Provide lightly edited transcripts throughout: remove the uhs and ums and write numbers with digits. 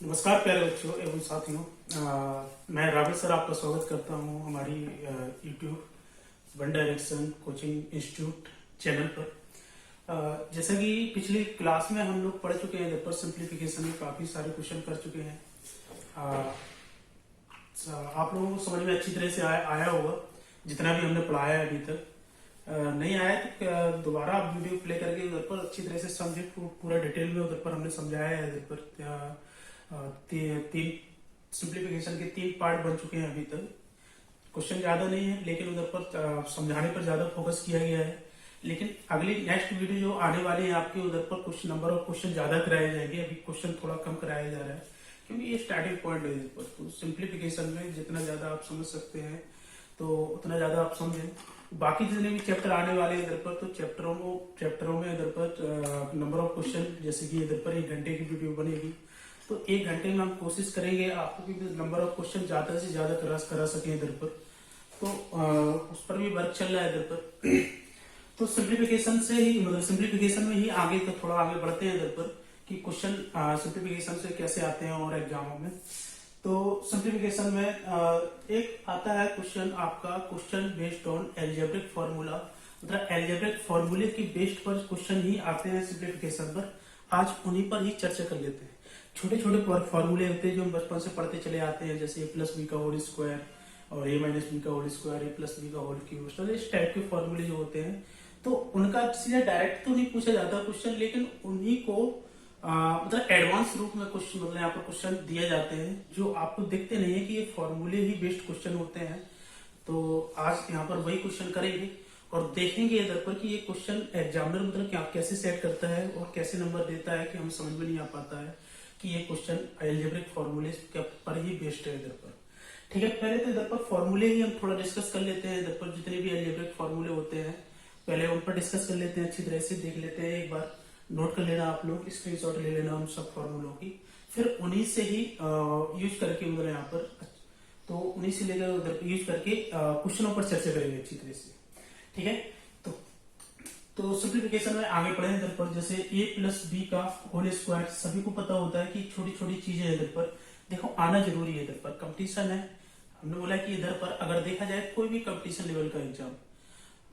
नमस्कार प्यारे बच्चों एवं साथियों। मैं राहुल सर आपका स्वागत करता हूं हमारी YouTube one direction coaching institute channel पर। जैसा कि पिछली क्लास में हम लोग पढ़ चुके हैं, पर सिंप्लीफिकेशन में काफी सारे क्वेश्चन कर चुके हैं। आप लोगों को समझ में अच्छी तरह से आया होगा जितना भी हमने पढ़ाया है अभी तक। नहीं आया तो दोबारा आप वीडियो प्ले करके उधर पर अच्छी तरह से समझे, पूरा डिटेल में उधर पर हमने समझाया है। इधर पर तीन सिंप्लीफिकेशन के 3 पार्ट बन चुके हैं अभी तक। क्वेश्चन ज्यादा नहीं है लेकिन उधर पर समझाने पर ज्यादा फोकस किया गया है। लेकिन अगली नेक्स्ट वीडियो जो आने वाली है आपके, उधर पर कुछ नंबर ऑफ क्वेश्चन ज्यादा कराए जाएंगे। अभी क्वेश्चन थोड़ा कम कराया जा रहा है क्योंकि ये स्टार्टिंग पॉइंट है। इधर पर तो सिंप्लीफिकेशन में जितना ज्यादा आप समझ सकते हैं तो उतना ज्यादा आप समझें। बाकी जितने भी चैप्टर आने वाले हैं इधर पर, तो चैप्टरों में इधर पर नंबर ऑफ क्वेश्चन, जैसे कि इधर पर 1 घंटे की वीडियो बनेगी तो 1 घंटे में हम कोशिश करेंगे आपको भी नंबर ऑफ क्वेश्चन ज्यादा से ज्यादा करा सके इधर पर। तो उस पर भी वर्क चल रहा है इधर पर। तो सिंप्लीफिकेशन से ही, मतलब सिंप्लीफिकेशन में ही आगे तो थोड़ा आगे बढ़ते हैं इधर पर कि क्वेश्चन सिंप्लीफिकेशन से कैसे आते हैं और एग्जामों में। तो सिंप्लीफिकेशन में एक आता है क्वेश्चन आपका, question based on algebraic formula, मतलब एल्जेब्रिक फॉर्मूले की बेस्ड पर क्वेश्चन ही आते हैं सिंप्लीफिकेशन पर। आज उन्हीं पर ही चर्चा कर लेते हैं। छोटे छोटे फॉर्मूले होते हैं जो हम बचपन से पढ़ते चले आते हैं, जैसे a+b का होल स्क्वायर और a-b का होल स्क्वायर, a+b का होल क्यूब, तो इस टाइप के फॉर्मूले जो होते हैं तो उनका सीधे डायरेक्ट तो नहीं पूछा जाता क्वेश्चन, लेकिन उन्हीं को मतलब एडवांस रूप में क्वेश्चन, मतलब यहाँ पर क्वेश्चन दिए जाते हैं जो आपको दिखते नहीं है कि ये फॉर्मूले ही बेस्ड क्वेश्चन होते हैं। तो आज यहाँ पर वही क्वेश्चन करेंगे और देखेंगे इधर पर कि ये क्वेश्चन एग्जामिनर मतलब क्या कैसे सेट करता है और कैसे नंबर देता है कि हमें समझ में नहीं आ पाता है कि ये क्वेश्चन एल्जेब्रिक फॉर्मूले के पर ही बेस्ड है इधर पर। ठीक है, पहले तो इधर पर फॉर्मूले ही हम थोड़ा डिस्कस कर लेते हैं। इधर पर जितने भी एल्जेब्रिक फॉर्मूले होते हैं पहले उन पर डिस्कस कर लेते हैं, अच्छी तरह से देख लेते हैं। एक बार नोट कर लेना आप लोग, स्क्रीनशॉट ले लेना उन सब फॉर्मूलों की, फिर उन्हीं से ही यूज करके उधर यहाँ पर, तो उन्हीं से लेकर उधर यूज करके क्वेश्चनों पर चर्चा करेंगे अच्छी तरह से। ठीक है, तो सिंप्लीफिकेशन में आगे बढ़े इधर पर, जैसे a+b का होल स्क्वायर सभी को पता होता है कि छोटी छोटी चीजें इधर पर देखो आना जरूरी है। इधर पर कंपटीशन है, हमने बोला कि इधर पर अगर देखा जाए कोई भी कंपटीशन लेवल का एग्जाम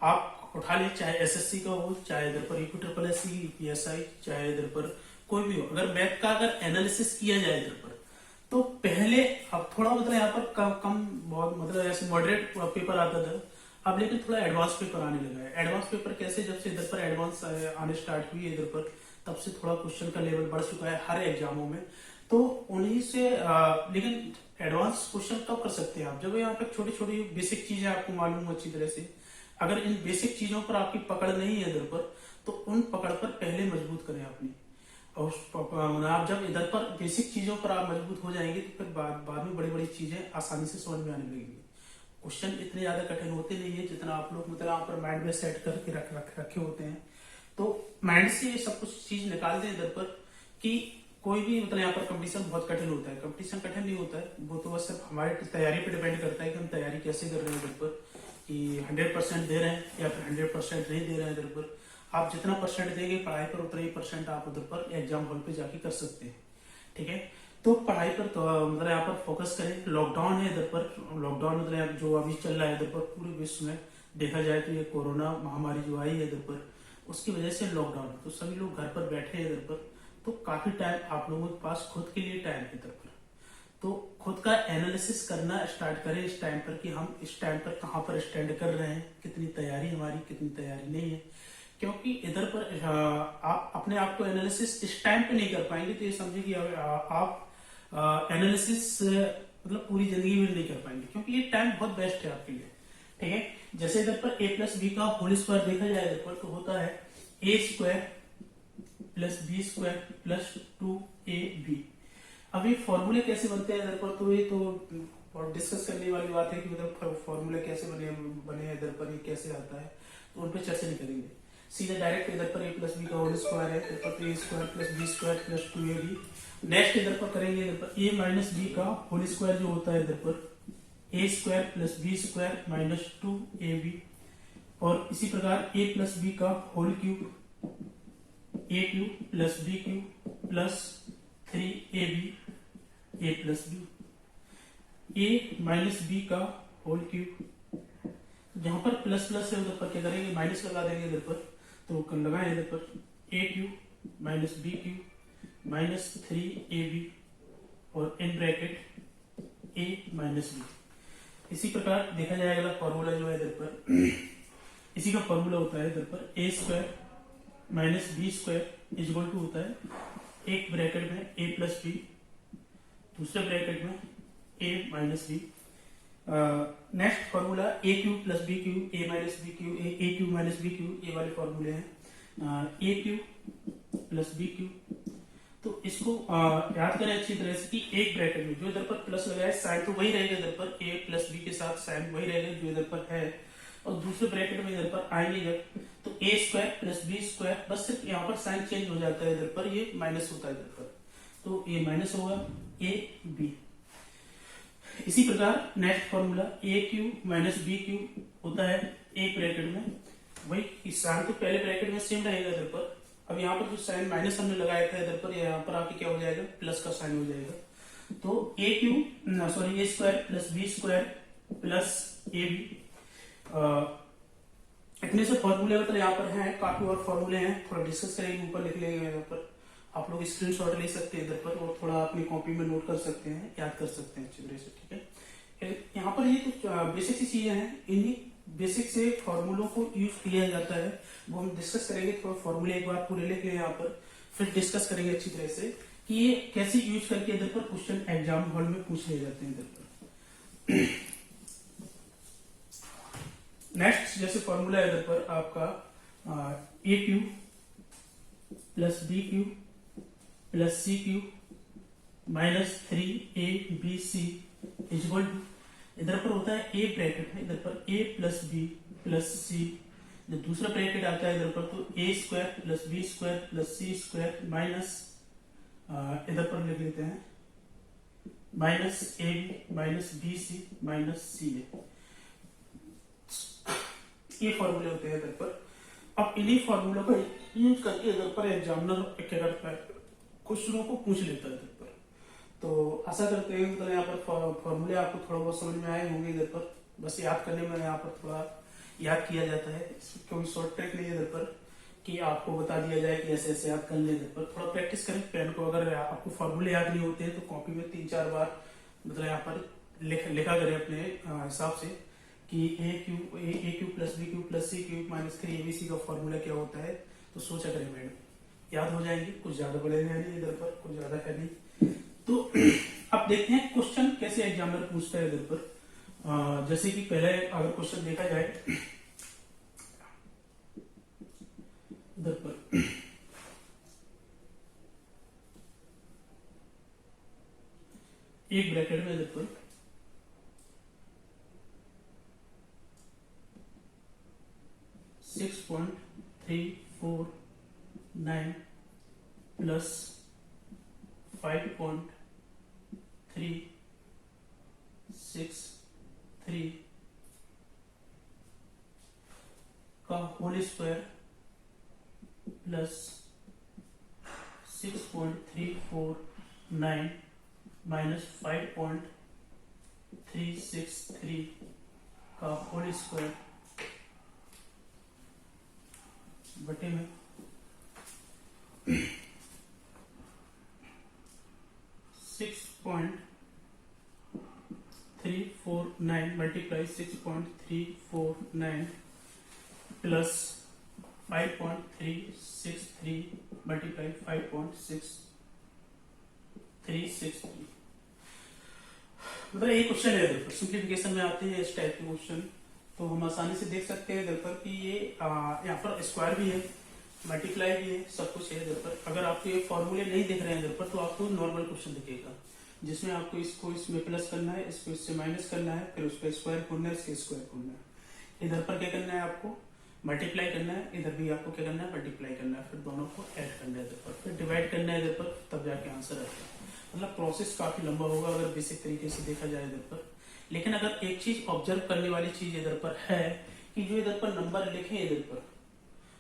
आप उठा ले, चाहे एसएससी का हो, चाहे इधर पर यूपीएससी, यूपीएसआई, चाहे इधर पर कोई भी हो, अगर मैथ का अगर एनालिसिस किया जाए इधर पर तो पहले अब थोड़ा मतलब यहाँ पर कम बहुत मतलब ऐसे मॉडरेट पेपर आता था, अब लेकिन थोड़ा एडवांस पेपर आने लगा है। एडवांस पेपर कैसे, जब से इधर पर एडवांस आने स्टार्ट हुई है इधर पर, तब से थोड़ा क्वेश्चन का लेवल बढ़ चुका है हर एग्जामों में। तो उन्हीं से लेकिन एडवांस क्वेश्चन कब कर सकते हैं आप, जब यहाँ पर छोटी छोटी बेसिक चीजें आपको मालूम हो अच्छी तरह से। अगर इन बेसिक चीजों पर आपकी पकड़ नहीं है इधर पर, तो उन पकड़ पर पहले मजबूत करें अपनी। और आप जब इधर पर बेसिक चीजों पर आप मजबूत हो जाएंगे तो फिर बाद में बड़ी बड़ी चीजें आसानी से समझ में आने लगेंगी। क्वेश्चन इतने ज्यादा कठिन होते नहीं है जितना आप लोग मतलब आप माइंड में सेट करके रखे होते हैं। तो माइंड से ये सब कुछ चीज निकाल दें इधर पर कि कोई भी मतलब यहाँ पर कंपटीशन बहुत कठिन होता है। कंपटीशन कठिन नहीं होता है, वो तो बस सिर्फ हमारी तैयारी पे डिपेंड करता है कि हम तैयारी कैसे कर रहे हैं इधर पर, कि 100% दे रहे हैं या फिर 100% नहीं दे रहे हैं। इधर पर आप जितना परसेंट देंगे पढ़ाई पर उतना ही परसेंट आप उधर पर एग्जाम हॉल पे जाके कर सकते हैं। ठीक है, तो पढ़ाई पर तो मतलब यहाँ पर फोकस करें। लॉकडाउन है इधर पर, लॉकडाउन मतलब जो अभी चल रहा है इधर पर पूरे विश्व में देखा जाए तो ये कोरोना महामारी जो आई है इधर पर, उसकी वजह से लॉकडाउन, तो सभी लोग घर पर बैठे हैं इधर पर, तो काफी टाइम आप लोगों के पास खुद के लिए टाइम है इधर पर। तो खुद का एनालिसिस करना स्टार्ट करें इस टाइम पर कि हम इस टाइम पर कहाँ पर स्टैंड कर रहे हैं, कितनी तैयारी हमारी, कितनी तैयारी नहीं है। क्योंकि इधर पर आप अपने आप को एनालिसिस इस टाइम पे नहीं कर पाएंगे तो ये समझिए कि आप एनालिसिस मतलब पूरी जिंदगी में नहीं कर पाएंगे, क्योंकि ये टाइम बहुत बेस्ट है आपके लिए। ठीक है, जैसे इधर पर a+b का होल स्क्वायर देखा जाए इधर पर तो होता है a² + b² + 2ab। अब ये फॉर्मूले कैसे बनते हैं इधर पर, तो ये तो और डिस्कस करने वाली बात है कि मतलब फॉर्मूले कैसे बने इधर पर, ये कैसे आता है, तो उन पर चर्चा नहीं करेंगे। सीधे डायरेक्ट इधर पर a+b का होल स्क्वायर है, इधर पर a² + b² + 2ab। नेक्स्ट इधर पर करेंगे, इधर पर a-b का होल स्क्वायर जो होता है इधर पर a² + b² - 2ab। और इसी प्रकार a+b का whole cube a³ + b³ + 3ab a plus B, A minus b का होल क्यूब। जहां पर प्लस प्लस है उधर पर क्या करेंगे, माइनस लगा देंगे इधर पर, तो लगाए इधर पर a cube minus b cube minus 3ab और in bracket a minus b. इसी प्रकार देखा जाएगा फॉर्मूला जो है इधर पर, इसी का फॉर्मूला होता है इधर पर a square minus B square is equal to होता है एक ब्रैकेट में ए प्लस बी, दूसरे ब्रैकेट में a minus b. Next formula a cube plus B cube a minus b cube a cube minus b cube, ये वाले फॉर्मूले हैं। A cube plus B cube, तो इसको याद करें अच्छी तरह से कि एक ब्रैकेट में जो इधर पर प्लस लगाया साइन तो वही रहेगा इधर पर, ए प्लस बी के साथ साइन वही रहेगा जो इधर पर है, और दूसरे ब्रैकेट में इधर पर आएंगे जब तो A square plus B square, बस सिर्फ यहाँ पर साइन चेंज हो जाता है इधर पर, ये माइनस होता है इधर पर, तो ये माइनस होगा ए बी। इसी प्रकार next formula a cube minus b cube होता है एक ब्रैकेट में, वही साइन तो पहले ब्रैकेट में सेम रहेगा इधर पर, अब यहाँ पर जो साइन माइनस हमने लगाया था इधर पर, यहाँ पर आके क्या हो जाएगा, प्लस का साइन हो जाएगा, तो a cube sorry a square plus B square plus a b. इतने से फॉर्मूले मतलब यहाँ पर हैं, काफी और फॉर्मूले हैं, थोड़ा डिस्कस करेंगे, ऊपर लिख लेंगे यहाँ पर, आप लोग स्क्रीनशॉट ले सकते हैं इधर पर और थोड़ा अपनी कॉपी में नोट कर सकते हैं, याद कर सकते हैं अच्छी तरह से, ठीक है। यहाँ पर ये कुछ बेसिक सी चीजें हैं, इन्हीं बेसिक से फॉर्मूलों को यूज किया जाता है, वो हम डिस्कस करेंगे, थोड़ा फॉर्मूले एक बार पूरे लेके यहाँ पर, फिर डिस्कस करेंगे अच्छी तरह से कि ये कैसे यूज करके इधर पर क्वेश्चन एग्जाम हॉल में पूछ लिए जाते हैं इधर पर। नेक्स्ट जैसे फॉर्मूला है इधर पर आपका A cube plus B cube plus C cube minus 3ab is equal to, इधर पर होता है ए ब्रैकेट में इधर पर A plus B plus C, जब दूसरा ब्रैकेट आता है इधर पर तो A square plus B square plus C square minus इधर पर लिख लेते हैं minus A B minus B C minus C A, ये फॉर्मूले होते हैं इधर पर। अब इन्हीं फॉर्मूलों को यूज करके इधर पर एग्जामिनर क्या करता है, क्वेश्चनों को पूछ लेता है इधर पर। तो आशा करते हैं मतलब यहाँ पर फॉर्मूले आपको थोड़ा बहुत समझ में आए होंगे इधर पर, बस याद करने में यहाँ पर थोड़ा याद किया जाता है, क्योंकि शॉर्ट ट्रिक नहीं है इधर पर कि आपको बता दिया जाए कि ऐसे ऐसे याद कर ले, इधर पर थोड़ा प्रैक्टिस करें पेन को, अगर आपको फॉर्मूले याद नहीं होते हैं तो कॉपी में 3-4 बार मतलब यहाँ पर लिखा करें अपने हिसाब से कि A cube plus B cube plus C cube minus 3abc का फॉर्मूला क्या होता है, तो सोचा करें मैडम, याद हो जाएंगे, कुछ ज्यादा बड़े है नहीं इधर पर, कुछ ज्यादा है नहीं। तो अब देखते हैं क्वेश्चन कैसे एग्जामिनर पूछता है इधर पर। जैसे कि पहले अगर क्वेश्चन देखा जाए इधर पर, एक ब्रैकेट में इधर पर 6.349 प्लस 5.363 का होल स्क्वायर प्लस 6.349 माइनस 5.363 का होल स्क्वायर बटे में 6.349 मल्टीप्लाई 6.349 प्लस 5.363 मल्टीप्लाई 5.6363, मतलब ये क्वेश्चन है सिंप्लीफिकेशन में आते हैं इस टाइप के क्वेश्चन, तो हम आसानी से देख सकते हैं इधर पर कि ये यहाँ पर स्क्वायर भी है, मल्टीप्लाई भी है, सब कुछ है इधर पर। अगर आपको ये फॉर्मूले नहीं दिख रहे हैं इधर पर तो आपको नॉर्मल क्वेश्चन दिखेगा, जिसमें आपको इसको इसमें प्लस करना है, इसको इससे माइनस करना है, फिर उसका स्क्वायर खोलना है, इसके स्क्वायर खोलना है। इधर पर क्या करना है, आपको मल्टीप्लाई करना है, इधर भी आपको क्या करना है, मल्टीप्लाई करना है, फिर दोनों को ऐड करना है इधर पर, फिर डिवाइड करना है इधर पर, तब जाके आंसर आता है। मतलब प्रोसेस काफी लंबा होगा अगर बेसिक तरीके से देखा जाए इधर पर। लेकिन अगर एक चीज ऑब्जर्व करने वाली चीज इधर पर है कि जो इधर पर नंबर लिखे इधर पर,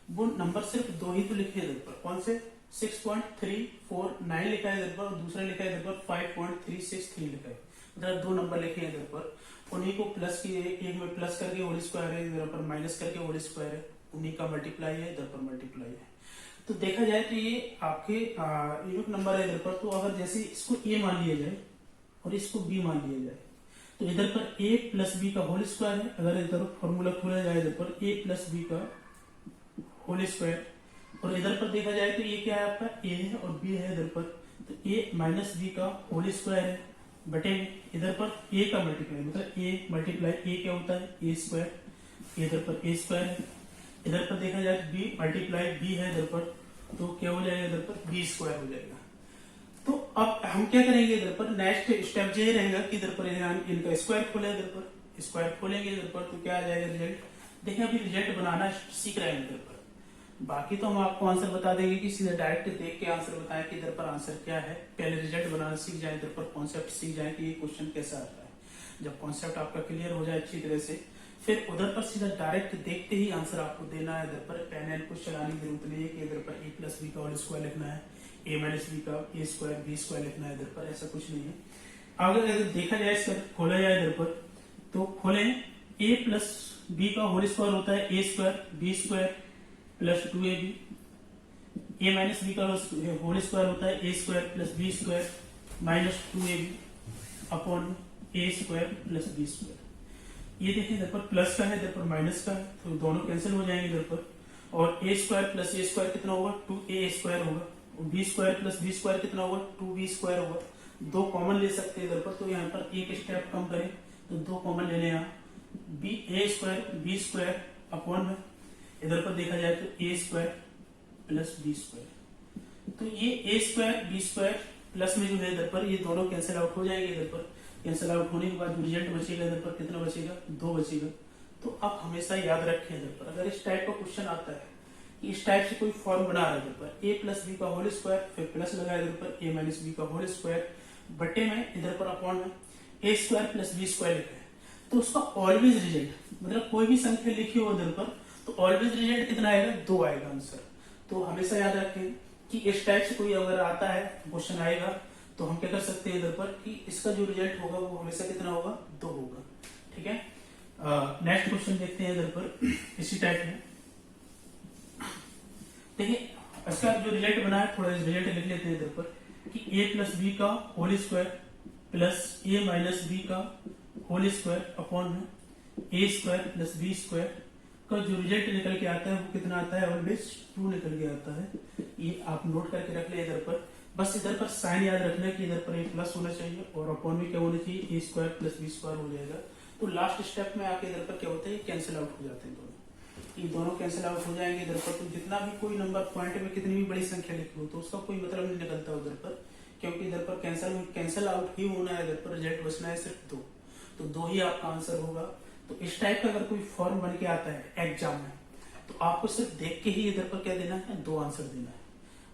वो नंबर सिर्फ 2 ही तो लिखे इधर पर, कौन से 6.349 लिखा है इधर पर, और दूसरा लिखा है इधर पर 5.363 लिखा है। मतलब दो नंबर लिखे हैं इधर पर, उन्हीं को प्लस की एक में प्लस करके होल स्क्वायर है, इधर पर माइनस करके होल स्क्वायर है, उन्हीं का मल्टीप्लाई है, इधर पर मल्टीप्लाई है। तो देखा जाए तो ये आपके यूनिक नंबर है इधर पर। तो अगर जैसे इसको ए मान लिया जाए और इसको बी मान लिया जाए, तो इधर पर a प्लस बी का होल स्क्वायर है। अगर इधर फॉर्मूला खोला जाए इधर पर a प्लस बी का होल स्क्वायर, और इधर पर देखा जाए तो ये क्या है आपका a है और b है इधर पर, तो a माइनस बी का होल स्क्वायर है बटे इधर पर a का मल्टीप्लाई, मतलब a मल्टीप्लाई a क्या होता है a स्क्वायर, इधर पर a स्क्वायर है। इधर पर देखा जाए तो b मल्टीप्लाई b है इधर पर, तो क्या हो जाएगा इधर पर b स्क्वायर हो जाएगा। तो अब हम क्या करेंगे इधर पर, नेक्स्ट स्टेप ये रहेगा कि इधर पर इनका स्क्वायर खोले, इधर पर स्क्वायर खोलेंगे इधर पर, तो क्या आ जाएगा रिजल्ट। देखिए अभी रिजल्ट बनाना सीख रहे हैं इधर पर, बाकी तो हम आपको आंसर बता देंगे कि सीधे डायरेक्ट देख के आंसर बताएं कि इधर पर आंसर क्या है। पहले रिजल्ट बनाना सीख जाए, इधर पर कॉन्सेप्ट सीख जाए कि ये क्वेश्चन कैसा आता है। जब कॉन्सेप्ट आपका क्लियर हो जाए अच्छी तरह से, फिर उधर पर सीधा डायरेक्ट देखते ही आंसर आपको देना है। इधर पर पेन एंड कुछ चलाने की जरूरत नहीं है कि इधर पर a प्लस बी का होल स्क्वायर लिखना है, a माइनस बी का a स्क्वायर b स्क्वायर लिखना है, इधर पर ऐसा कुछ नहीं है। अगर देखा जाए सर खोला जाए इधर पर, तो खोले a प्लस बी का होल स्क्वायर होता है a square b square plus 2ab, a minus b का होल स्क्वायर होता है a square plus b square minus 2ab upon a square plus b square. ये देखिए इधर पर प्लस का है, इधर पर माइनस का है, तो दोनों कैंसिल हो जाएंगे इधर पर। और a square plus a square कितना होगा 2a स्क्वायर होगा, और b square plus b square कितना होगा 2b स्क्वायर होगा। दो कॉमन ले सकते हैं इधर पर, तो यहाँ पर एक स्टेप कम करें तो दो कॉमन ले लें यहाँ, a square b square upon में इधर पर देखा जाए तो a square plus b square. तो ये a square b square plus में जो है इधर पर, ये दोनों कैंसिल आउट हो जाएंगे इधर पर। कैंसिल आउट होने के बाद रिजल्ट बचेगा इधर पर, कितना बचेगा 2 बचेगा। तो आप हमेशा याद रखें इधर पर, अगर इस टाइप का क्वेश्चन आता है कि इस टाइप से कोई फॉर्म बना रहा है इधर पर a प्लस बी का होल स्क्वायर, फिर प्लस लगा इधर पर a माइनस बी का होल स्क्वायर बटे में इधर पर अपॉन में a square plus b square लिखा है, तो उसका ऑलवेज रिजल्ट, मतलब कोई भी संख्या लिखी हो इधर पर, तो ऑलवेज रिजल्ट कितना आएगा 2 आएगा आंसर। तो हमेशा याद रखें कि इस टाइप से कोई अगर आता है क्वेश्चन आएगा, तो हम क्या कर सकते हैं इधर पर कि इसका जो रिजल्ट होगा वो हमेशा कितना होगा 2 होगा। ठीक है, नेक्स्ट क्वेश्चन देखते हैं इधर पर इसी टाइप में। देखिए इसका जो रिजल्ट बना है, थोड़ा रिजल्ट लिख लेते हैं इधर पर कि a प्लस बी का whole square plus a minus b का होल स्क्वायर अपॉन में a square plus b square का जो रिजल्ट निकल के आता है वो कितना आता है ऑलवेज 2 निकल के आता है। ये आप नोट करके रख ले इधर पर, बस इधर पर साइन याद रखना कि इधर पर एक प्लस होना चाहिए और अपॉन में क्या होना चाहिए a square plus b square हो जाएगा। तो लास्ट स्टेप में आके इधर पर क्या होता है कैंसिल आउट हो जाते हैं दोनों, ये दोनों कैंसिल आउट हो जाएंगे इधर पर। तो जितना भी कोई नंबर पॉइंट में कितनी भी बड़ी संख्या लिखी हो तो उसका कोई मतलब नहीं निकलता उधर पर, क्योंकि इधर पर कैंसिल आउट ही होना है, इधर पर रिजल्ट बचना है सिर्फ 2, तो 2 ही आपका आंसर होगा। तो इस टाइप का अगर कोई फॉर्म बन के आता है एग्जाम में, तो आपको सिर्फ देख के ही इधर पर क्या देना है 2 आंसर देना है,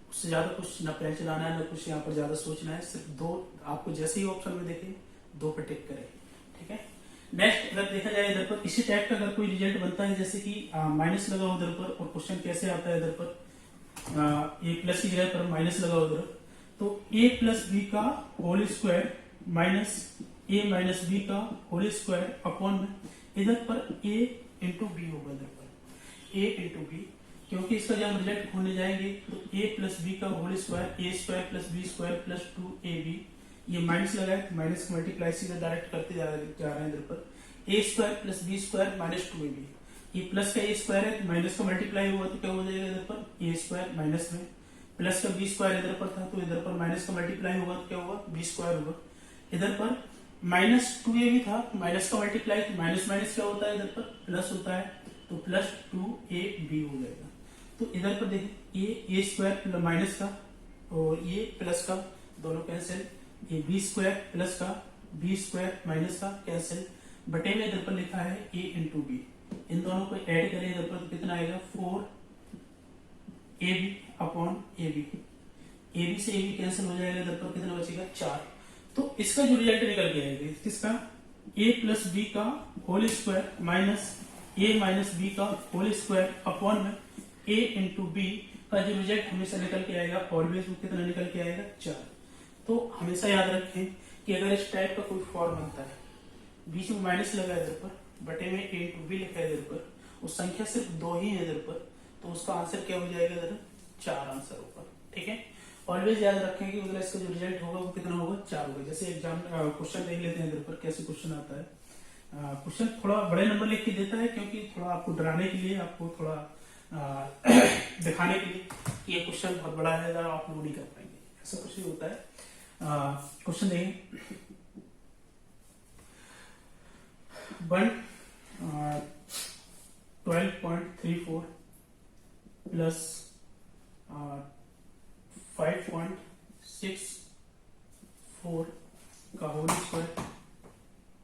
उससे ज्यादा कुछ ना पेन चलाना है ना कुछ यहाँ पर ज्यादा सोचना है, सिर्फ 2 आपको जैसे ही ऑप्शन में देखे 2 पे टिक करें। ठीक है, नेक्स्ट अगर देखा जाए इधर पर इसी टाइप का अगर कोई रिजल्ट बनता है, जैसे कि माइनस लगा उधर पर और क्वेश्चन कैसे आता है इधर पर ए प्लस की जगह पर माइनस लगा उधर, तो a प्लस बी का whole square minus a minus b का होल स्क्वायर अपॉन में इधर पर a इंटू बी होगा, इधर पर a इंटू बी, क्योंकि इसका जब हम रिजल्ट खोलने जाएंगे तो a प्लस बी का whole square a square plus B square plus 2ab, ये माइनस लगा है, माइनस मल्टीप्लाई सीधा डायरेक्ट करते जा रहे हैं इधर पर a square plus B square minus 2ab, ये प्लस का a स्क्वायर है माइनस का मल्टीप्लाई हुआ तो क्या हो जाएगा इधर पर a स्क्वायर माइनस में, प्लस का b स्क्वायर इधर पर था तो इधर पर माइनस का मल्टीप्लाई होगा तो क्या होगा b स्क्वायर होगा। इधर पर माइनस 2ab था, माइनस का मल्टीप्लाई, माइनस माइनस क्या होता है इधर पर प्लस होता है, तो प्लस 2ab हो जाएगा। तो इधर पर देखिए a स्क्वायर माइनस का और ये प्लस का दोनों कैंसिल, ये b स्क्वायर प्लस का b स्क्वायर माइनस का कैंसिल बटे में इधर पर लिखा है a इंटू बी, इन दोनों को ऐड करें इधर पर तो कितना आएगा 4ab अपॉन ab, ab से ab कैंसिल हो जाएगा, इधर पर कितना बचेगा 4। तो इसका जो रिजल्ट निकल के आएगा किसका a प्लस बी का whole square minus a minus b का होल स्क्वायर अपॉन में ए इंटू बी का जो रिजल्ट हमेशा निकल के आएगा ऑलवेज वो कितना निकल के आएगा 4। तो हमेशा याद रखें कि अगर इस टाइप का कोई फॉर्म बनता है, बीच में माइनस लगा है इधर पर, बटे में ए इंटू बी लिखा है इधर पर, उस संख्या सिर्फ 2 ही है इधर पर, तो उसका आंसर क्या हो जाएगा इधर 4 आंसर ऊपर। ठीक है, ऑलवेज याद रखें कि मतलब इसका जो रिजल्ट होगा वो कितना होगा 4 होगा। जैसे एग्जाम क्वेश्चन देख लेते हैं इधर पर कैसे क्वेश्चन आता है। क्वेश्चन थोड़ा बड़े नंबर लिख के देता है क्योंकि थोड़ा आपको डराने के लिए, आपको थोड़ा दिखाने के लिए कि ये क्वेश्चन बहुत बड़ा है, अगर आप लोग नहीं कर पाएंगे, ऐसा कुछ नहीं होता है। क्वेश्चन देखें, 12.34 प्लस 5.64 का होल स्क्वायर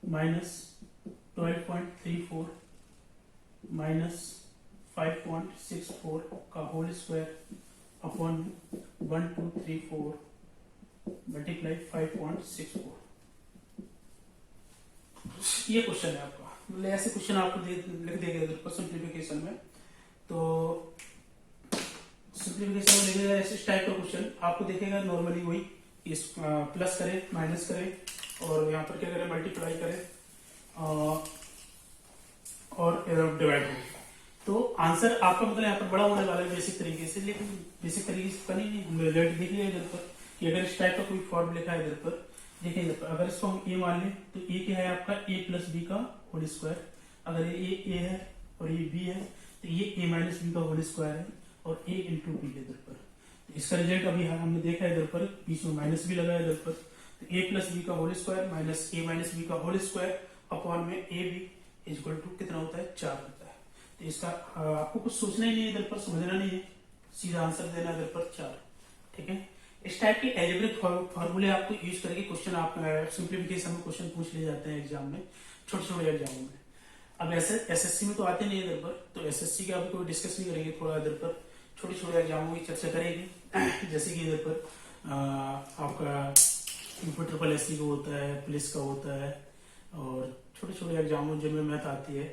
माइनस 12.34 माइनस 5.64 का होल स्क्वायर अपॉन 1234 मल्टीप्लाई 5.64। ये क्वेश्चन है आपका, मतलब ऐसे क्वेश्चन आपको लिख देगा इधर पर सिंप्लीफिकेशन में। तो सिंप्लीफिकेशन में लिखेगा ऐसे टाइप का क्वेश्चन आपको देखेगा नॉर्मली वही, इस प्लस करे माइनस करे और यहाँ पर क्या करें मल्टीप्लाई करें और डिवाइड हो। तो आंसर आपका मतलब यहाँ पर बड़ा होने वाला है बेसिक तरीके से, लेकिन बेसिक तरीके से नहीं, हम रिजल्ट देख लिया इधर पर कि अगर इस टाइप का कोई फॉर्म लिखा है इधर पर, देखिए इधर पर अगर इसको हम ए मान लें तो ए क्या है आपका ए प्लस बी का होल स्क्वायर, अगर ये ए है और ये बी है तो ये ए माइनस बी का होल स्क्वायर है और ए इंटू बी है इधर पर। तो इसका रिजल्ट अभी हमने देखा है इधर पर, बीच में माइनस भी लगा है इधर पर, तो ए प्लस बी का होल स्क्वायर माइनस ए माइनस बी का होल स्क्वायर अपॉन में ए बी इक्वल टू कितना होता है 4 होता है। तो इसका आपको कुछ सोचना ही नहीं है इधर पर, समझना नहीं है, सीधा आंसर देना इधर पर 4। ठीक है, इस टाइप के एल्जेब्रिक फॉर्मूले आपको यूज करके क्वेश्चन आप सिंप्लीफिकेशन में क्वेश्चन पूछ लिए जाते हैं एग्जाम में, छोटे छोटे एग्जामों में। अब ऐसे एसएससी में तो आते नहीं इधर पर, तो एसएससी का अभी कोई डिस्कस नहीं करेंगे, थोड़ा इधर पर छोटे छोटे एग्जामों की चर्चा करेंगे। जैसे कि इधर पर आपका ट्रिपल एससी का होता है, पुलिस का होता है और छोटे छोटे एग्जामों जिनमें मैथ आती है,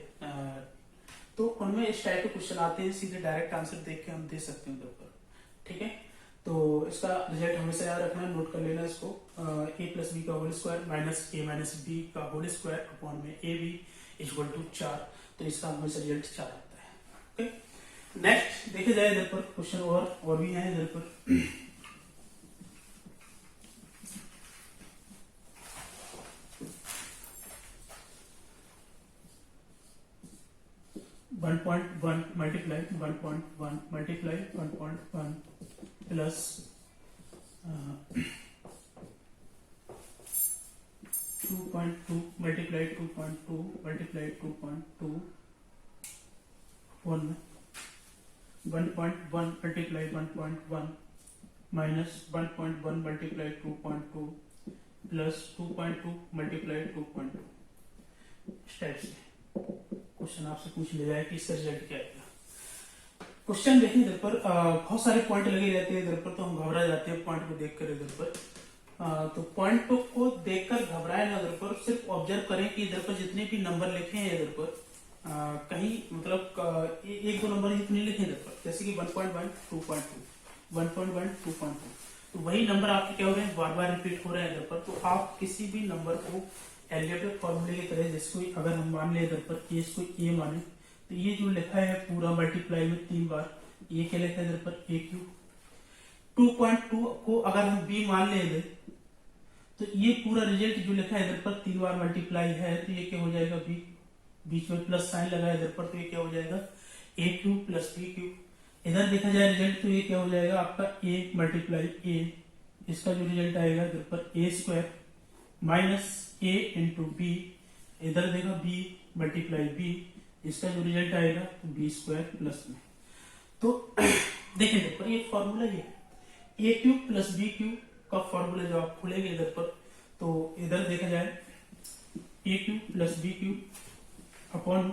तो उनमें इस टाइप के क्वेश्चन आते हैं, सीधे डायरेक्ट आंसर देख के हम दे सकते हैं उधर पर। ठीक है, तो इसका रिजल्ट हमेशा याद रखना है, नोट कर लेना इसको, ए प्लस बी का होल स्क्वायर माइनस ए माइनस बी का होल स्क्वायर अपॉन में ए बी इक्वल टू 4। तो इसका हमेशा रिजल्ट 4 आता है। ओके, नेक्स्ट देखे जाए इधर पर क्वेश्चन और भी है इधर पर। 1.1 multiply 1.1 multiply 1.1 plus 2.2 multiply 2.2 multiply 2.2 1 1.1 multiply 1.1 minus 1.1 multiply 2.2 plus 2.2 multiply 2.2। इस टाइप से क्वेश्चन आपसे पूछ लिया जाए कि इसका रिजल्ट क्या आएगा। क्वेश्चन देखिए इधर पर बहुत सारे पॉइंट लगे रहते हैं इधर पर, तो हम घबरा जाते हैं पॉइंट को देखकर इधर पर। तो पॉइंट को देखकर घबराए ना इधर पर, सिर्फ ऑब्जर्व करें कि इधर पर जितने भी नंबर लिखे हैं इधर पर कहीं मतलब एक दो नंबर इतने लिखे इधर पर, जैसे कि 1.1 2.2 1.1 2.2, तो वही नंबर आपके क्या हो रहे हैं बार बार रिपीट हो रहे हैं इधर पर। तो आप किसी भी नंबर को एल्जेब्रिक फॉर्मूले की तरह, जैसे कोई अगर हम मान ले इधर पर कि इसको ए माने, तो ये जो लिखा है पूरा मल्टीप्लाई में 3 बार, ये क्या लिखा है इधर पर ए क्यूब। 2.2 को अगर हम बी मान ले इधर, तो ये पूरा रिजल्ट जो लिखा है इधर पर 3 बार मल्टीप्लाई है, तो ये क्या हो जाएगा बी, बीच में प्लस साइन लगा है इधर पर, तो ये क्या हो जाएगा ए क्यूब प्लस बी क्यूब। इधर देखा जाए रिजल्ट तो ये क्या हो जाएगा आपका ए मल्टीप्लाई ए, इसका जो रिजल्ट आएगा इधर पर a square minus A into B, इधर देखा बी मल्टीप्लाई बी, इसका जो रिजल्ट आएगा तो बी स्क्वायर प्लस में। तो देखिए इधर पर ये फॉर्मूला ये है A cube plus B cube का फॉर्मूला जो आप खोलेंगे इधर पर, तो इधर देखा जाए A cube plus B cube upon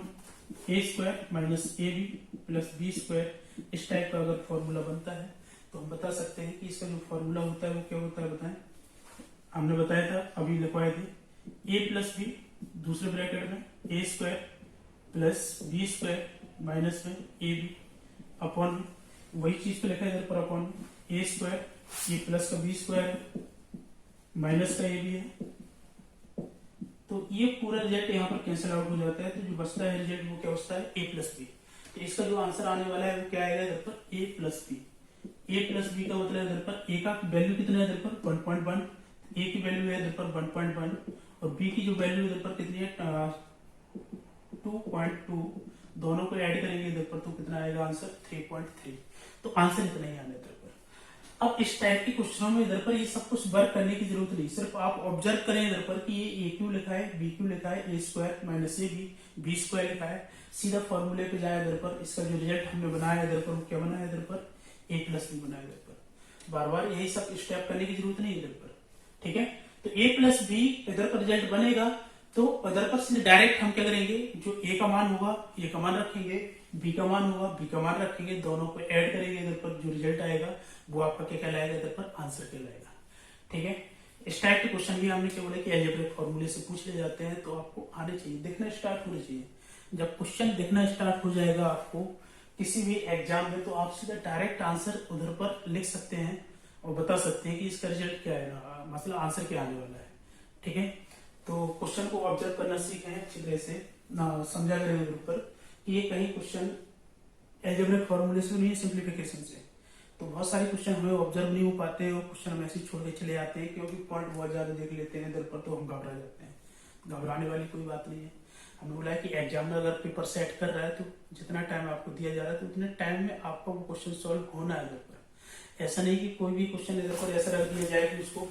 A square minus A B plus B square, इस टाइप का अगर फॉर्मूला बनता है तो हम बता सकते हैं कि इसका जो फॉर्मूला होता है वो क्या होता है बताएं। हमने बताया था अभी लिखवाए थे ए प्लस बी दूसरे ब्रैकेट में A square plus B square minus में ए बी अपॉन वही चीज को लिखा है इधर पर अपॉन ए स्क्वायर, ये प्लस का बी स्क्वायर माइनस का ए भी है, तो ये पूरा रिजल्ट यहाँ पर कैंसिल आउट हो जाता है, तो जो बचता है रिजल्ट वो क्या बचता है ए प्लस बी। तो इसका जो आंसर आने वाला है वो क्या आएगा इधर पर A plus B. A plus b का मतलब इधर पर ए का वैल्यू कितना है इधर पर 1.1, ए की वैल्यू है इधर पर 1.1 और बी की जो वैल्यू इधर पर कितनी है 2.2, दोनों को ऐड करेंगे इधर पर तो कितना आएगा आंसर 3.3। तो आंसर इतना ही आने इधर पर। अब इस टाइप के क्वेश्चनों में इधर पर ये सब कुछ वर्क करने की जरूरत नहीं, सिर्फ आप ऑब्जर्व करें इधर पर कि ये ए क्यू लिखा है, बी क्यू लिखा है, A square minus A B square लिखा है, सीधा फॉर्मूले पे जाए इधर पर, इसका जो रिजल्ट हमने बनाया इधर पर क्या बना है इधर पर ए प्लस बी बना है इधर पर। बार बार यही सब स्टेप करने की जरूरत नहीं इधर पर, ठीक है। तो ए प्लस बी इधर पर रिजल्ट बनेगा, तो इधर पर सीधे डायरेक्ट हम क्या करेंगे, जो ए का मान होगा ए का मान रखेंगे, बी का मान होगा बी का मान रखेंगे, दोनों को ऐड करेंगे इधर पर, जो रिजल्ट आएगा वो आपका क्या कहलाएगा इधर पर आंसर कहलाएगा, ठीक है। इस टाइप के क्वेश्चन भी हमने क्या बोला कि अलजेब्रिक फॉर्मूले से पूछ ले जाते हैं, तो आपको आने चाहिए, दिखना स्टार्ट होना चाहिए। जब क्वेश्चन दिखना स्टार्ट हो जाएगा आपको किसी भी एग्जाम में, तो आप सीधा डायरेक्ट आंसर उधर पर लिख सकते हैं और बता सकते हैं कि इसका रिजल्ट क्या है, मतलब आंसर क्या आने वाला है, ठीक है। तो क्वेश्चन को ऑब्जर्व करना सीखें अच्छी तरह से, ना समझा करें उधर पर कि ये कहीं क्वेश्चन अलजेब्रिक फॉर्मूले से नहीं है, सिंप्लीफिकेशन से। तो बहुत सारे क्वेश्चन हमें ऑब्जर्व नहीं हो पाते और क्वेश्चन हम ऐसे छोड़ के चले जाते हैं, क्योंकि पॉइंट बहुत ज्यादा देख लेते हैं इधर पर, तो हम घबरा जाते हैं। घबराने वाली कोई बात नहीं है। हमने बोला है कि एग्जामिनर अगर पेपर सेट कर रहा है तो जितना टाइम आपको दिया जा रहा है तो उतने टाइम में आपका वो क्वेश्चन सॉल्व होना है इधर पर। ऐसा नहीं कि कोई भी क्वेश्चन इधर पर ऐसा रख दिया जाए कि उसको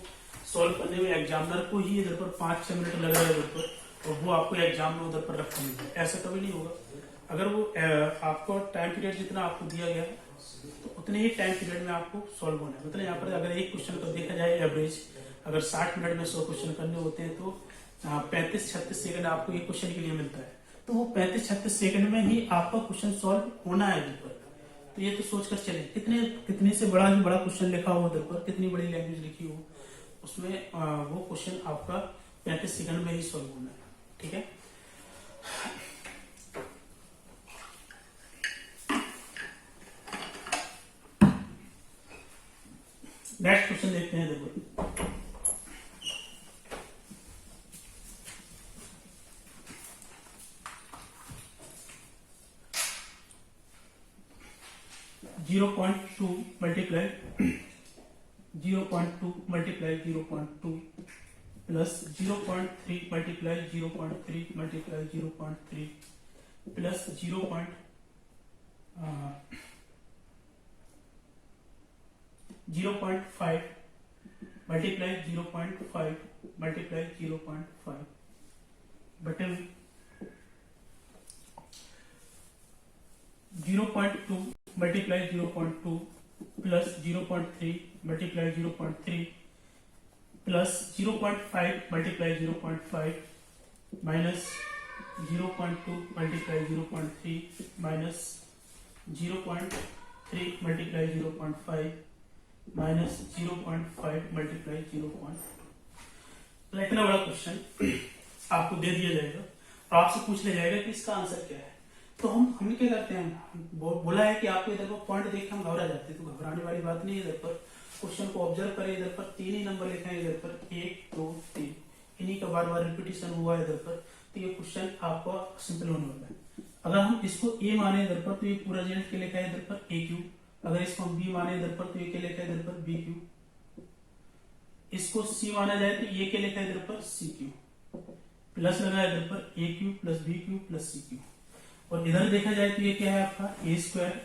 सॉल्व करने में एग्जामिनर को ही इधर पर 5-6 मिनट लग रहा है इधर पर, और वो आपको एग्जाम में उधर पर रखा नहीं है, ऐसा कभी नहीं होगा। अगर वो आपको टाइम पीरियड जितना आपको दिया गया है तो उतने ही टाइम पीरियड में आपको सॉल्व होना है। मतलब यहाँ पर अगर एक क्वेश्चन को देखा जाए एवरेज, अगर 60 मिनट में 100 क्वेश्चन करने होते हैं तो 35-36 सेकंड आपको एक क्वेश्चन के लिए मिलता है, तो वो 35-36 सेकंड में ही आपका क्वेश्चन सॉल्व होना है इधर पर। तो ये तो सोचकर चले, कितने से बड़ा ही बड़ा क्वेश्चन लिखा हो उधर पर, कितनी बड़ी लैंग्वेज लिखी हो, उसमें वो क्वेश्चन आपका 35 सेकंड में ही सॉल्व होना है, ठीक है। नेक्स्ट क्वेश्चन देखते हैं देखो। Zero point two multiply 0.2 multiply 0.2 plus 0.3 multiply 0.3 multiply 0.3 plus 0.5 multiply 0.5 multiply 0.5 बटे 0.2 multiply 0.2 plus 0.3 multiply 0.3 plus 0.5 multiply 0.5 minus 0.2 multiply 0.3 minus 0.3 multiply 0.5 minus 0.5 multiply 0.2। इतना बड़ा क्वेश्चन आपको दे दिया जाएगा और आपसे पूछ लिया जाएगा कि इसका आंसर क्या है। तो हम क्या करते हैं, बोला है कि आपको इधर पर पॉइंट देख के हम घबरा जाते हैं, तो घबराने वाली बात नहीं है। इधर पर क्वेश्चन को ऑब्जर्व करें, इधर पर 3 ही नंबर लिखे हैं, इधर पर 1 2 3, इन्हीं का बार बार रिपीटेशन हुआ है इधर पर, तो ये क्वेश्चन आपका सिंपल होने वाला है। अगर हम इसको ए माने इधर पर तो ये पूरा रिजल्ट क्या लिखा है इधर पर ए क्यू, अगर इसको हम बी माने इधर पर तो ये क्या लिखा है इधर पर बी क्यू, इसको सी माना जाए तो ये क्या लिखा है इधर पर सी क्यू, प्लस लगा है इधर पर A cube plus B cube plus C cube, और इधर देखा जाए तो ये क्या है आपका A square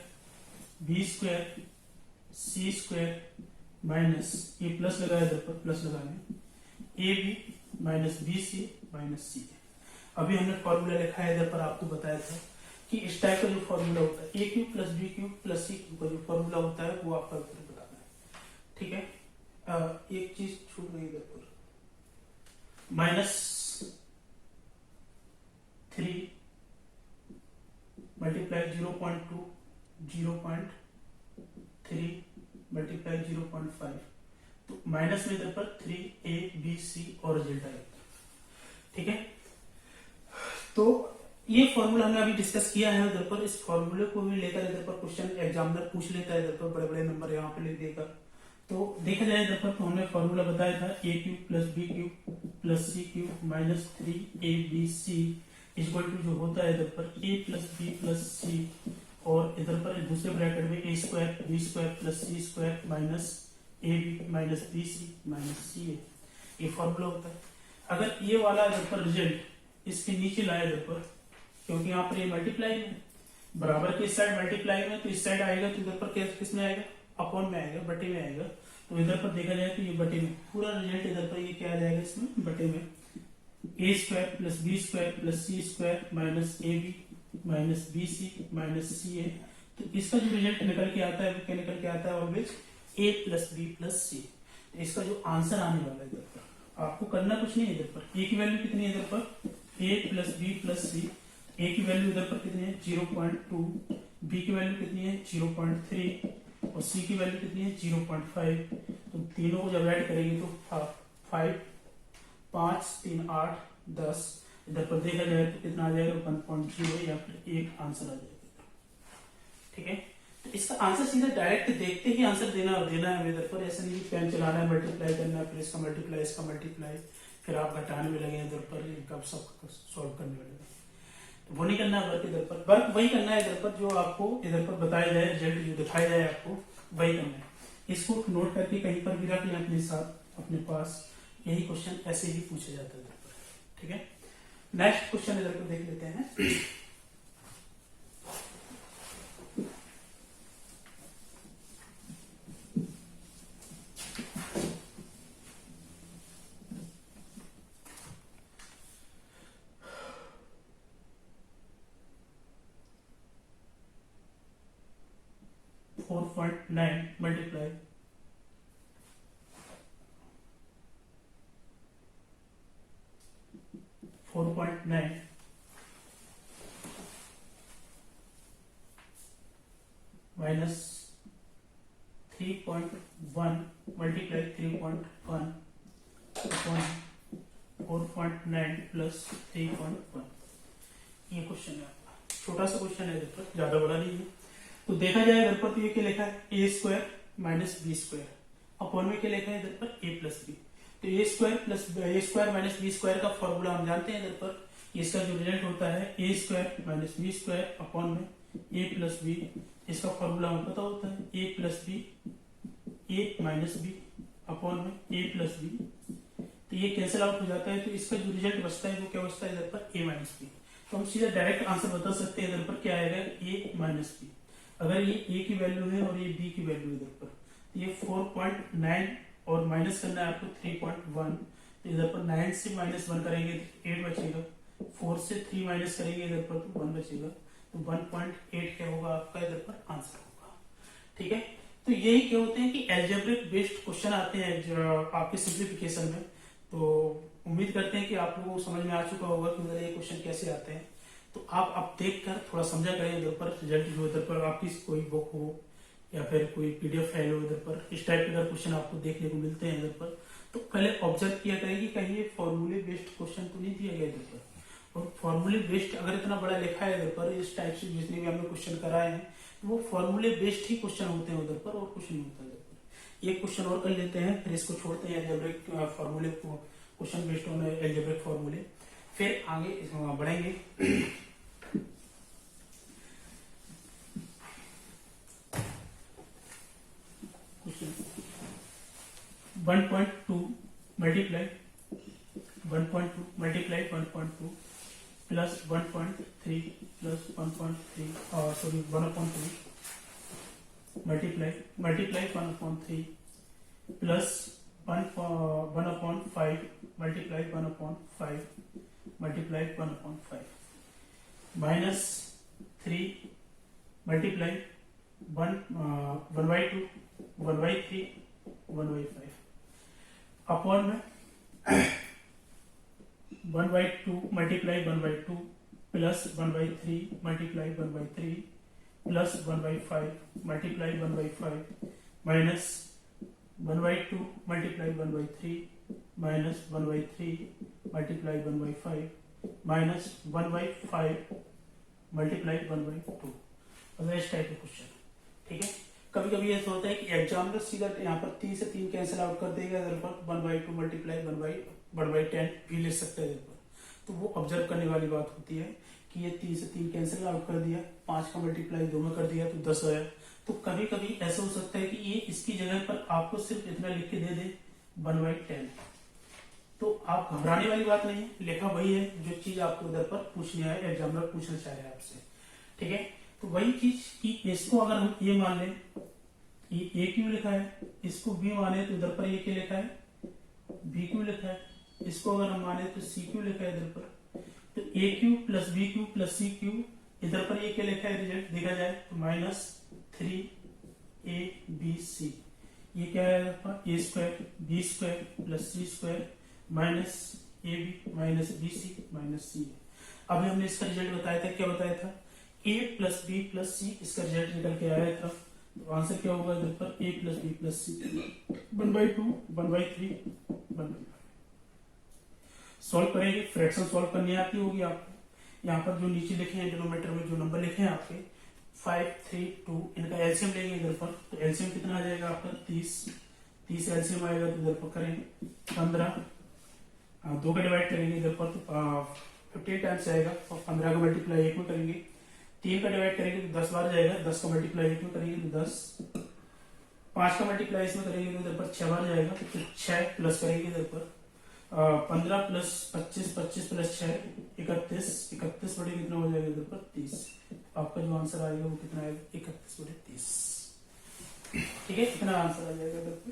B square C square minus ये प्लस लगा है इधर पर, प्लस लगाने A B minus B C minus C. अभी हमने फॉर्मूला लिखा है इधर पर, आपको बताया था कि इस टाइप का जो फॉर्मूला होता है A cube plus B cube plus C cube का जो फॉर्मूला होता है वो आपका बताना है, ठीक है। एक चीज छूट गई इधर पर, माइनस 3 मल्टीप्लाई 0.2 0.3 मल्टीप्लाई 0.5, तो माइनस में इधर पर 3 A B C और रिजल्ट आएगा, ठीक है। तो ये फॉर्मूला हमने अभी डिस्कस किया है उधर पर। इस फॉर्मूले को भी लेकर इधर पर क्वेश्चन एग्जामिनर पूछ लेता है, इधर पर बड़े बड़े नंबर यहाँ पे लिख देगा। तो देखा जाए इधर पर, तो हमने फॉर्मूला बताया था A cube plus B cube plus C cube minus 3ab equal to जो होता है इधर पर A plus B plus C, और इधर पर दूसरे ब्रैकेट में A square B square plus C square minus A B minus B C minus C A, ये फॉर्मूला होता है। अगर ये वाला इधर पर रिजल्ट इसके नीचे लाए इधर पर, क्योंकि यहाँ पर ये मल्टीप्लाई है, बराबर के इस साइड मल्टीप्लाई में, तो इस साइड आएगा तो इधर पर किस में आएगा, अपॉन में आएगा, बटे में आएगा। तो इधर पर देखा जाए तो ये बटे में, पूरा रिजल्ट इधर पर ये क्या आ जाएगा इसमें, बटे में A square plus B square plus C square minus A B minus B C minus C A. तो इसका जो रिजल्ट निकल के आता है वो क्या निकल के आता है, always A plus B plus C. तो इसका जो आंसर आने वाला है इधर पर, आपको करना कुछ नहीं है इधर पर। ए की वैल्यू कितनी है इधर पर, ए प्लस बी प्लस सी। ए की वैल्यू इधर पर कितनी है 0.2, बी की वैल्यू कितनी है 0.3 और सी की वैल्यू कितनी है 0.5। तो तीनों को जब ऐड करेंगे तो 5 5 3 8 10, इधर पर देखा जाए तो कितना आ जाएगा 1.0 या फिर एक आंसर आ जाएगा। ठीक है, तो इसका आंसर सीधा डायरेक्ट देखते ही आंसर देना है इधर पर। ऐसा नहीं पेन चलाना है, मल्टीप्लाई करना है, फिर इसका मल्टीप्लाई फिर आप घटाने में लगे इधर पर, कब सब सॉल्व करने में लगे, वो नहीं करना है। वर्क इधर पर, वर्क वही करना है इधर पर जो आपको इधर पर बताया जाए, रिजल्ट जो दिखाया जाए आपको वही करना है। इसको नोट करके कहीं पर भी रख लें अपने साथ अपने पास, यही क्वेश्चन ऐसे ही पूछा जाता है इधर पर। ठीक है, नेक्स्ट क्वेश्चन इधर पर देख लेते हैं। 4.9 multiply 4.9 minus 3.1 multiply 3.1 upon 4.9 plus 3.1। ये क्वेश्चन है, छोटा सा क्वेश्चन है, इधर पर ज्यादा बड़ा नहीं है। तो देखा जाए इधर पर तो ये क्या लिखा है, A square minus B square, upon में क्या लिखा है इधर पर ए प्लस बी। तो A square minus B square का फॉर्मूला हम जानते हैं इधर पर। इसका जो रिजल्ट होता है A square minus B square upon में ए प्लस बी। इसका फॉर्मूला हमें पता होता है A plus B, A minus B upon में ए प्लस बी। तो ये कैंसिल आउट हो जाता है, तो इसका जो रिजल्ट बचता है वो क्या बचता है इधर पर ए माइनस बी। तो हम सीधा डायरेक्ट आंसर बता सकते हैं इधर पर क्या आएगा, ए माइनस बी। अगर ये ए की वैल्यू है और ये बी की वैल्यू इधर पर, तो ये 4.9 और माइनस करना है आपको 3.1। तो इधर पर 9 से -1 करेंगे तो 8 बचेगा, 4 से 3 माइनस करेंगे इधर पर तो 1 बचेगा। तो 1.8 क्या होगा आपका इधर पर आंसर होगा। ठीक है, तो यही क्या होते हैं कि एल्जेब्रिक बेस्ड क्वेश्चन आते हैं जो आपके सिंप्लीफिकेशन में। तो उम्मीद करते हैं कि आप लोगों को समझ में आ चुका होगा कि ये क्वेश्चन कैसे आते हैं। तो आप देखकर थोड़ा समझा करें इधर पर, रिजल्ट जो इधर पर आपकी कोई बुक हो या फिर कोई पीडीएफ फाइल हो इधर पर, इस टाइप के अगर क्वेश्चन आपको देखने को मिलते हैं इधर पर, तो पहले ऑब्जर्व किया करें कि कहीं ये फॉर्मूले बेस्ड क्वेश्चन तो नहीं दिया गया इधर पर। और फॉर्मूले बेस्ड अगर इतना बड़ा लिखा है इधर पर, इस टाइप से जितने भी हमने क्वेश्चन कराए हैं, तो वो फॉर्मूले बेस्ड ही क्वेश्चन होते हैं उधर पर, और कुछ नहीं होता इधर पर। एक क्वेश्चन और कर लेते हैं, फिर इसको छोड़ते हैं एल्जेब्रिक फॉर्मूले को, क्वेश्चन बेस्ड ऑन एल्जेब्रिक फॉर्मूले, फिर आगे बढ़ेंगे। 1.2 multiply 1.2 multiply 1.2 plus 1.3 plus 1.3 sorry 1/3 multiply 1/3 plus 1/5 multiply 1/5 multiply 1/5 minus 3 multiply 1/2 1/3 1/5 upon में 1/2 multiply 1/2 plus 1/3 multiply 1/3 plus 1/5 multiply 1/5 minus 1/2 multiply 1/3 minus 1/3 multiply 1/5 minus 1/5 multiply 1/2। मतलब इस टाइप का क्वेश्चन, ठीक है। कभी कभी ऐसा होता है कि एग्जामिनर सीधा यहाँ पर 3 से 3 कैंसिल आउट कर देगा, इधर पर 1/2 मल्टीप्लाई 1/10 भी ले सकते हैं इधर पर। तो वो ऑब्जर्व करने वाली बात होती है कि ये 3 से 3 कैंसिल आउट कर दिया, 5 का मल्टीप्लाई 2 में कर दिया तो 10 आया। तो कभी कभी ऐसा हो सकता है कि ये इसकी जगह पर आपको सिर्फ इतना लिख के दे दे 1/10। तो आप घबराने वाली बात नहीं है, लिखा वही है जो चीज आपको उधर पर पूछनी है, एग्जामिनर पूछना चाह रहे हैं आपसे, ठीक है। तो वही चीज कि इसको अगर हम ये मान लें, ये ए क्यू लिखा है, इसको बी माने तो इधर पर ये क्या लिखा है, बी क्यू लिखा है। इसको अगर हम माने तो सी क्यू लिखा है इधर पर। तो A cube plus B cube plus C cube, इधर पर ये क्या लिखा है, रिजल्ट देखा जाए तो -3ab। ये क्या है, A square B square plus C square minus A B minus B C minus C. अभी हमने इसका रिजल्ट बताया था, क्या बताया था, A plus B plus C, इसका रिजल्ट निकल के आया था। तो आंसर क्या होगा इधर पर, A plus B plus C 1/2 1/3 1/5। Solve करेंगे, फ्रैक्शन सॉल्व करनी आती होगी आपको। यहाँ पर जो नीचे लिखे हैं डिनोमिनेटर में जो नंबर लिखे हैं आपके 5 3 2, इनका एलसीएम लेंगे इधर पर। तो एलसीएम कितना आ जाएगा आपका 30 एलसीएम आएगा तो इधर पर करेंगे 15, 2 का डिवाइड करेंगे इधर पर तो 15 टाइम्स आएगा और 15 का मल्टीप्लाई 1 में करेंगे। 3 का डिवाइड करेंगे तो 10 बार जाएगा, 10 का मल्टीप्लाई 1 में करेंगे तो 10। 5 का मल्टीप्लाई इसमें करेंगे तो इधर पर 6 बार जाएगा, तो 6 प्लस करेंगे इधर पर 15 प्लस 25 25 प्लस 6 31 31 बड़े कितना हो जाएगा इधर पर 30। आपका जो आंसर आएगा वो कितना आएगा 31/30, ठीक है। कितना आंसर आ जाएगा इधर पर